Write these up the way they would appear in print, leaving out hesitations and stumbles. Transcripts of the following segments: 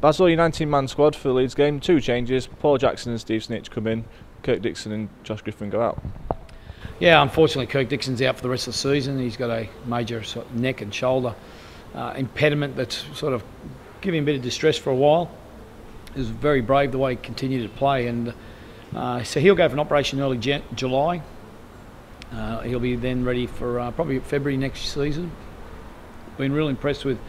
Basil, your 19-man squad for the Leeds game, 2 changes. Paul Jackson and Steve Snitch come in, Kirk Dixon and Josh Griffin go out. Yeah, unfortunately Kirk Dixon's out for the rest of the season. He's got a major sort of neck and shoulder impediment that's sort of giving him a bit of distress for a while. He was very brave the way he continued to play, and so he'll go for an operation early July. He'll be then ready for probably February next season. Been really impressed with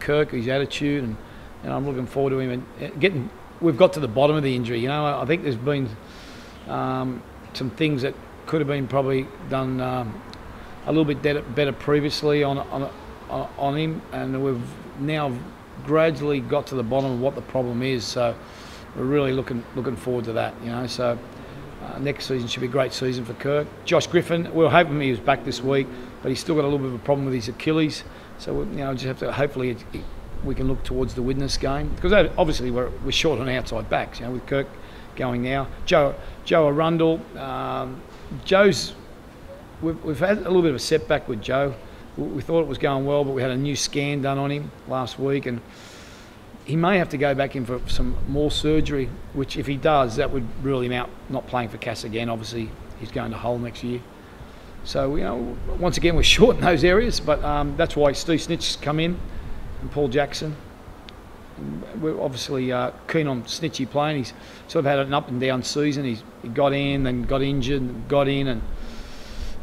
Kirk, his attitude, and I'm looking forward to him and getting. We've got to the bottom of the injury. You know, I think there's been some things that could have been probably done a little bit better previously on him, and we've now gradually got to the bottom of what the problem is. So we're really looking forward to that. You know, so next season should be a great season for Kirk. Josh Griffin, we were hoping he was back this week, but he's still got a little bit of a problem with his Achilles. So just have to hopefully we can look towards the Widnes game, because obviously we're short on outside backs. You know, with Kirk going now, Joe Arundel. We've had a little bit of a setback with Joe. We thought it was going well, but we had a new scan done on him last week, and he may have to go back in for some more surgery, which if he does, that would rule him out not playing for Cass again. Obviously, he's going to Hull next year. So, you know, once again, we're short in those areas, but that's why Steve Snitch's come in and Paul Jackson. We're obviously keen on Snitchy playing. He's sort of had an up and down season. He got in, then got injured, and got in, and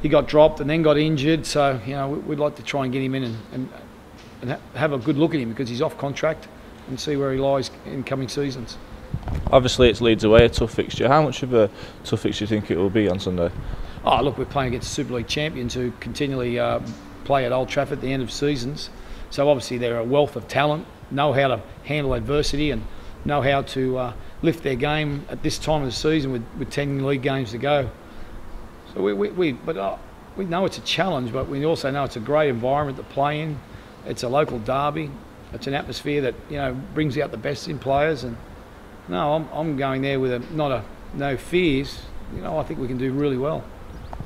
he got dropped and then got injured. So, you know, we'd like to try and get him in and have a good look at him, because he's off contract, and see where he lies in coming seasons. Obviously, it's Leeds away, a tough fixture. How much of a tough fixture do you think it will be on Sunday? Oh, look, we're playing against Super League champions who continually play at Old Trafford at the end of seasons. So obviously they're a wealth of talent, know how to handle adversity, and know how to lift their game at this time of the season with 10 league games to go. So we know it's a challenge, but we also know it's a great environment to play in. It's a local derby. It's an atmosphere that, you know, brings out the best in players. And no, I'm going there with no fears. You know, I think we can do really well.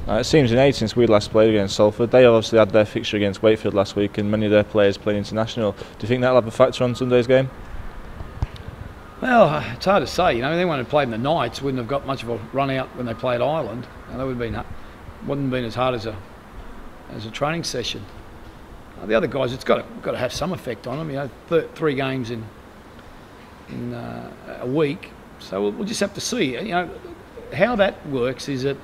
It seems in age since we last played against Salford. They obviously had their fixture against Wakefield last week, and many of their players playing international. Do you think that'll have a factor on Sunday's game? Well, it's hard to say. You know, anyone who played in the Knights wouldn't have got much of a run out when they played Ireland, and that wouldn't have been as hard as a training session. The other guys, it's got to have some effect on them. You know, 3 games in a week, so we'll just have to see. You know, how that works is that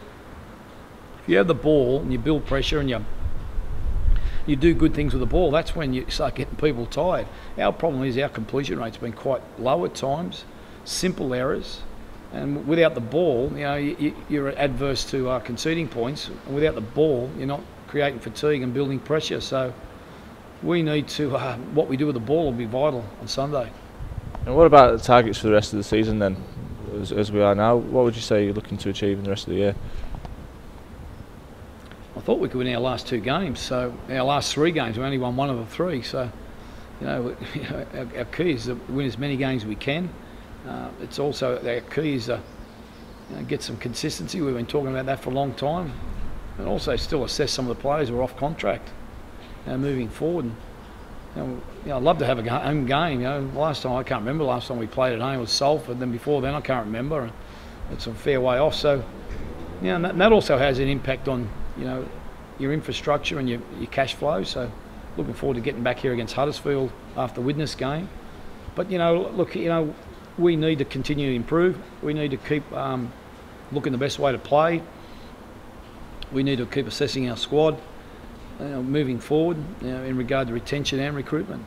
if you have the ball and you build pressure and you do good things with the ball, that's when you start getting people tired. Our problem is our completion rate's been quite low at times, simple errors, and without the ball, you know, you're adverse to conceding points. And without the ball, you're not creating fatigue and building pressure. So we need to, what we do with the ball will be vital on Sunday. And what about the targets for the rest of the season then, as we are now? What would you say you're looking to achieve in the rest of the year? I thought we could win our last 2 games. So our last 3 games, we only won 1 of the 3. So, you know, our key is to win as many games as we can. It's also our key is to get some consistency. We've been talking about that for a long time, and also still assess some of the players who are off contract moving forward. And, I'd love to have a home game. You know, last time I can't remember. Last time we played at home was Salford. Then before then I can't remember. And it's a fair way off. So, yeah, and that also has an impact on, you know, your infrastructure and your cash flow. So, looking forward to getting back here against Huddersfield after the Widnes game. But, you know, look, you know, we need to continue to improve. We need to keep looking the best way to play. We need to keep assessing our squad, moving forward, in regard to retention and recruitment.